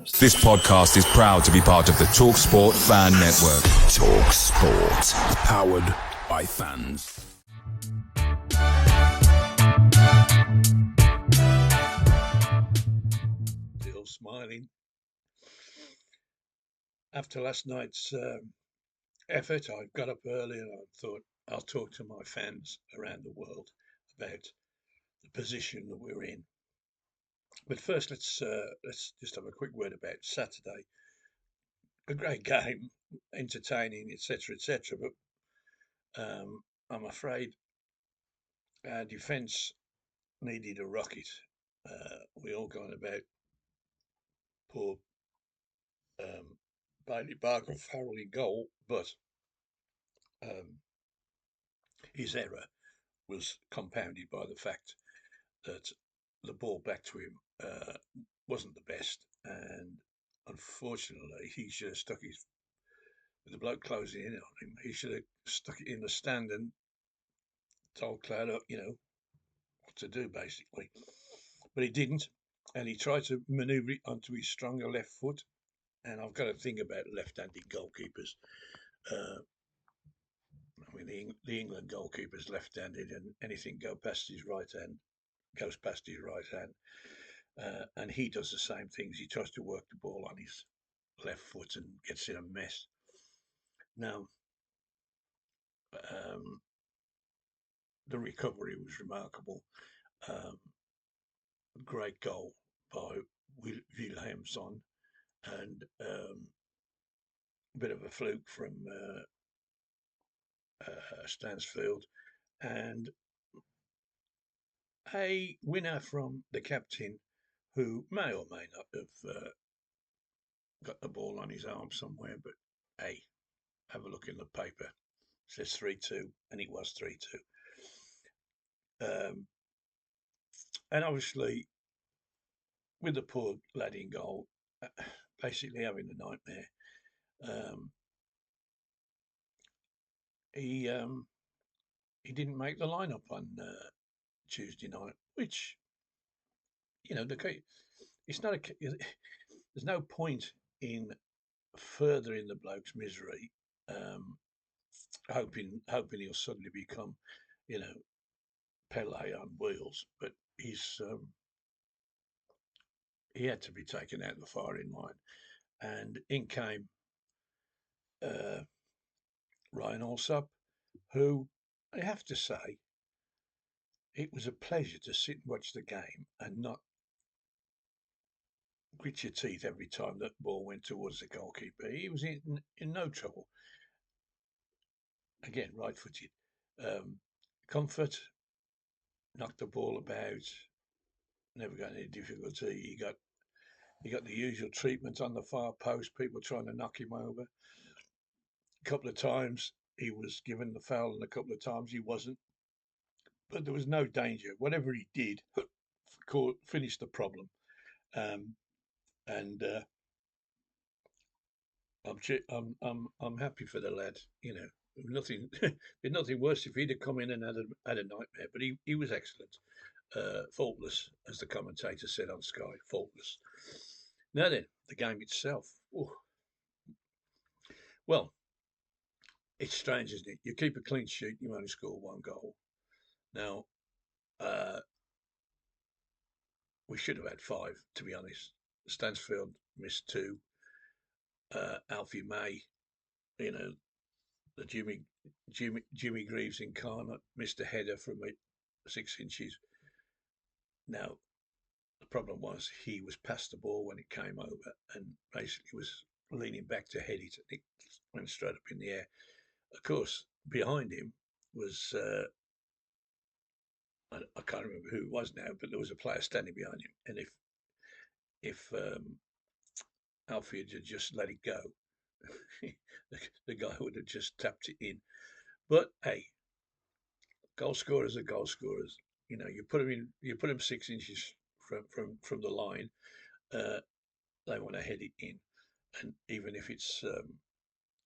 This podcast is proud to be part of the TalkSport Fan Network. TalkSport. Powered by fans. Still smiling. After last night's effort, I got up early and I thought I'll talk to my fans around the world about the position that we're in. But first, let's just have a quick word about Saturday. A great game, entertaining, etc., etc. But I'm afraid our defence needed a rocket. We all going about poor Bailey Barker Farrell in goal, but his error was compounded by the fact that the ball back to him wasn't the best, and unfortunately, he should have stuck his with the bloke closing in on him. He should have stuck it in the stand and told Cloud, what to do basically, but he didn't, and he tried to manoeuvre it onto his stronger left foot. And I've got to think about left-handed goalkeepers. The England goalkeeper's left-handed, and anything goes past his right hand. And he does the same things. He tries to work the ball on his left foot and gets in a mess. Now, the recovery was remarkable. Great goal by Wilhelmsson, and a bit of a fluke from Stansfield, and a winner from the captain, who may or may not have got the ball on his arm somewhere, but hey, have a look in the paper. It says 3-2, and it was 3-2. And obviously, with the poor lad in goal, basically having a nightmare, he didn't make the lineup on Tuesday night, which, it's not there's no point in furthering the bloke's misery, hoping he'll suddenly become, Pele on wheels. But he had to be taken out of the firing line, and in came Ryan Allsop, who, I have to say, it was a pleasure to sit and watch the game and not grit your teeth every time that ball went towards the goalkeeper. He was in no trouble. Again, right-footed. Comfort, knocked the ball about, never got any difficulty. He got the usual treatment on the far post, people trying to knock him over. A couple of times he was given the foul, and a couple of times he wasn't. But there was no danger. Whatever he did, finished the problem. And I'm happy for the lad. Nothing, nothing worse if he'd have come in and had a nightmare. But he was excellent, faultless, as the commentator said on Sky, faultless. Now then, the game itself. Ooh. Well, it's strange, isn't it? You keep a clean sheet, you only score one goal. Now, we should have had 5, to be honest. Stansfield missed 2. Alfie May, the Jimmy Greaves incarnate, missed a header from 6 inches. Now, the problem was he was past the ball when it came over and basically was leaning back to head it. It went straight up in the air. Of course, behind him was, I can't remember who it was now, but there was a player standing behind him. And if Alfie had just let it go, the guy would have just tapped it in. But hey, goal scorers are goal scorers. You put them 6 inches from the line, they want to head it in, and even if it's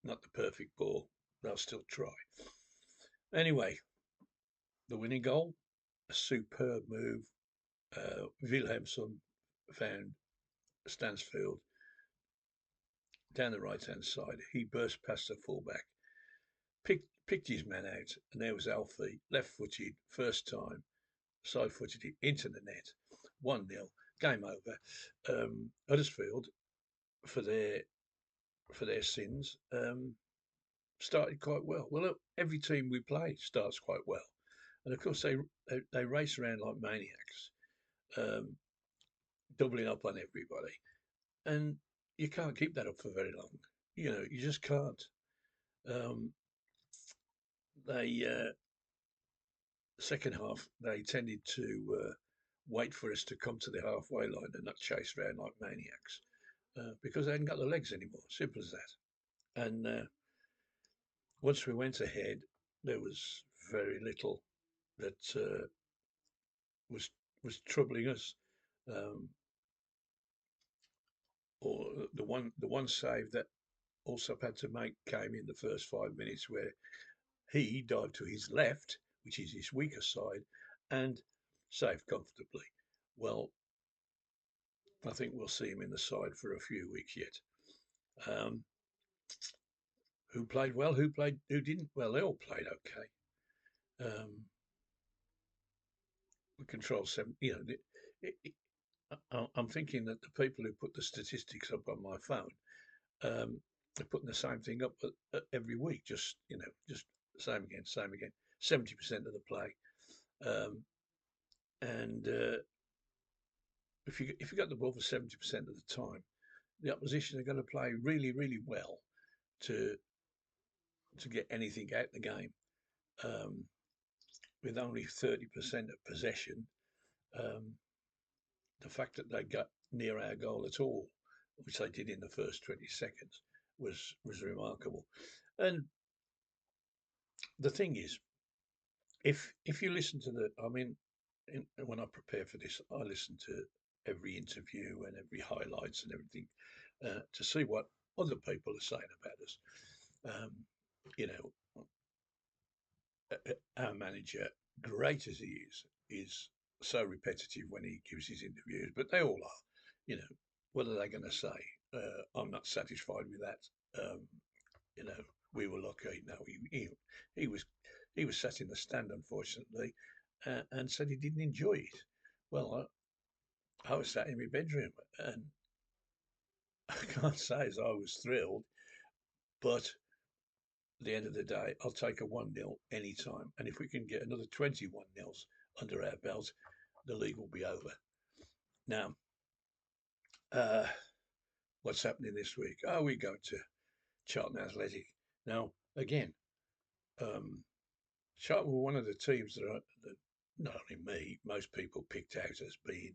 not the perfect ball, they'll still try. Anyway, the winning goal, a superb move. Wilhelmsson found Stansfield, down the right-hand side. He burst past the fullback, picked his man out, and there was Alfie, left-footed, first time, side-footed it into the net. 1-0, game over. Huddersfield, for their sins, started quite well. Well, look, every team we play starts quite well, and of course they race around like maniacs, um, doubling up on everybody, and you can't keep that up for very long. You just can't. Um, they Second half they tended to wait for us to come to the halfway line and not chase around like maniacs because they hadn't got the legs anymore. Simple as that. And once we went ahead, there was very little that was was troubling us. Um, or the one save that Allsop had to make came in the first 5 minutes where he dived to his left, which is his weaker side, and saved comfortably. Well, I think we'll see him in the side for a few weeks yet. Um, who played well? Who didn't? Well, they all played okay. Um, we control seven. I'm thinking that the people who put the statistics up on my phone are putting the same thing up every week. Just same again, same again. 70% of the play, um, and if you got the ball for 70% of the time, the opposition are going to play really, really well to get anything out the game. Um, with only 30% of possession, um, the fact that they got near our goal at all, which they did in the first 20 seconds, was remarkable. And the thing is, if you listen to when I prepare for this, I listen to every interview and every highlights and everything to see what other people are saying about us. Um, you know, our manager, great as he is so repetitive when he gives his interviews, but they all are. You know, what are they going to say? I'm not satisfied with that. You know, we were lucky. No, he was sat in the stand, unfortunately, and said he didn't enjoy it. Well, I was sat in my bedroom, and I can't say as I was thrilled, but at the end of the day, I'll take a 1-0 anytime. And if we can get another 21-0s under our belt, the league will be over. Now, uh, what's happening this week? Oh, we're going to Charlton Athletic. Now, again, um, Charlton were one of the teams that not only me, most people picked out as being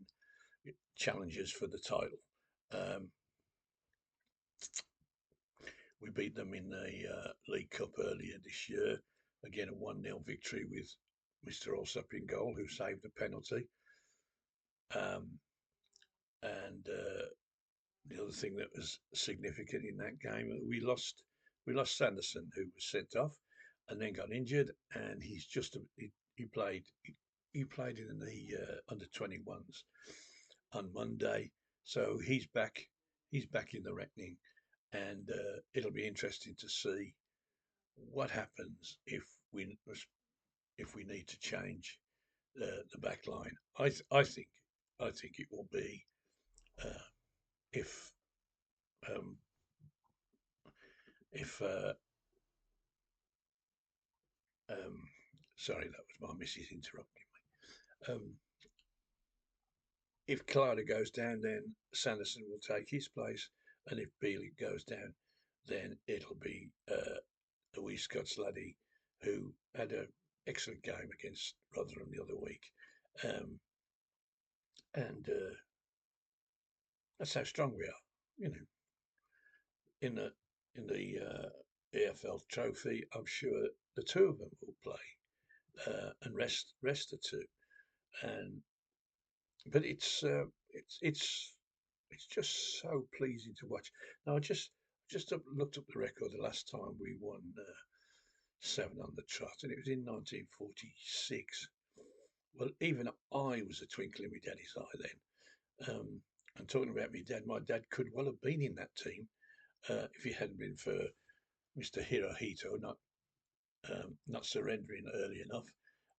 challengers for the title. Um, we beat them in the League Cup earlier this year. Again, a 1-0 victory with Mr. Allsop in goal, who saved a penalty. Um, and the other thing that was significant in that game, we lost Sanderson, who was sent off and then got injured, and he played in the under 21s on Monday, so he's back in the reckoning, and it'll be interesting to see what happens if we need to change the back line. I think it will be uh, if um, if um, sorry, that was my missus interrupting me. If Clyde goes down, then Sanderson will take his place, and if Bealey goes down, then it'll be Louis Scott's laddie, who had an excellent game against Rotherham the other week, um, and that's how strong we are. You know, in the EFL Trophy, I'm sure the two of them will play and rest the two, and but it's just so pleasing to watch. Now I just looked up the record the last time we won 7 on the trot, and it was in 1946. Well, even I was a twinkle in my daddy's eye then. And talking about my dad could well have been in that team. if it hadn't been for Mr. Hirohito not surrendering early enough,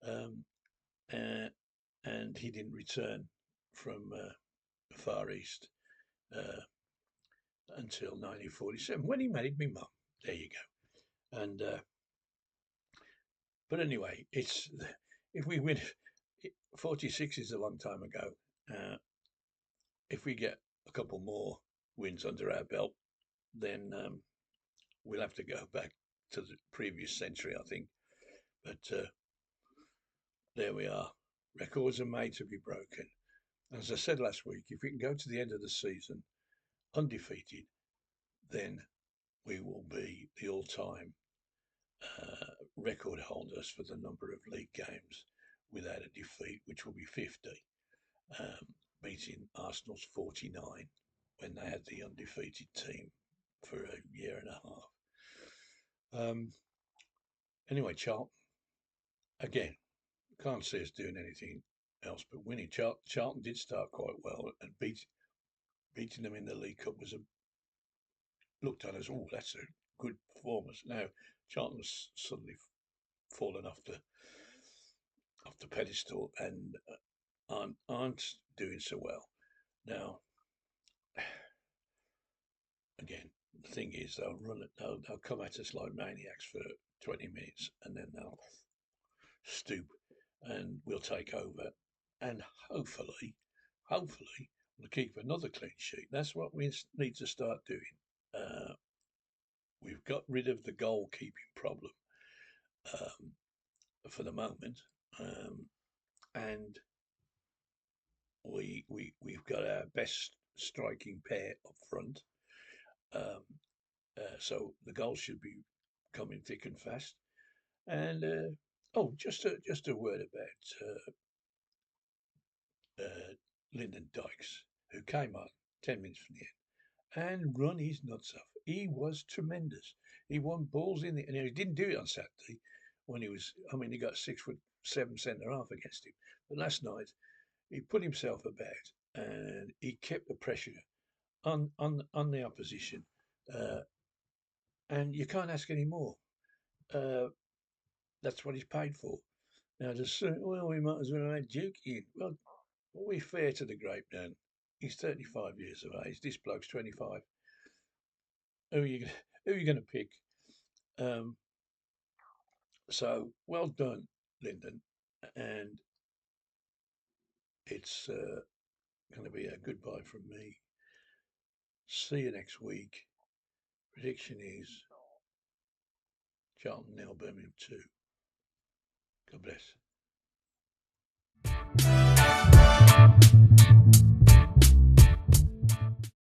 um, uh, and he didn't return from the Far East uh, until 1947 when he married me mum. There you go. And but anyway, it's if we win, 46 is a long time ago. If we get a couple more wins under our belt, then we'll have to go back to the previous century, I think. But there we are. Records are made to be broken. As I said last week, if we can go to the end of the season undefeated, then we will be the all-time record holders for the number of league games without a defeat, which will be 50, beating Arsenal's 49 when they had the undefeated team for a year and a half. Anyway, Charlton, again, can't see us doing anything else but winning. Charlton did start quite well, and beating them in the League Cup was looked at as, oh, that's a good performance. Now, Charlton's suddenly fallen off the pedestal and aren't doing so well. Now, again, the thing is, they'll come at us like maniacs for 20 minutes, and then they'll stoop, and we'll take over, and hopefully, we'll keep another clean sheet. That's what we need to start doing. We've got rid of the goalkeeping problem for the moment, and we've got our best striking pair up front. So the goals should be coming thick and fast. And just a word about Lyndon Dykes, who came on 10 minutes from the end and run his nuts off. He was tremendous. He won balls in the, and he didn't do it on Saturday when he was. I mean, he got 6'7" centre half against him, but last night he put himself about and he kept the pressure on the opposition, and you can't ask any more. That's what he's paid for. Now, to say, well, we might as well have Duke in. Well, are we fair to the grape then? He's 35 years of age. This bloke's 25. Who are you going to pick? So well done, Lyndon, and it's going to be a goodbye from me. See you next week. Prediction is Charlton 0, Birmingham 2. God bless.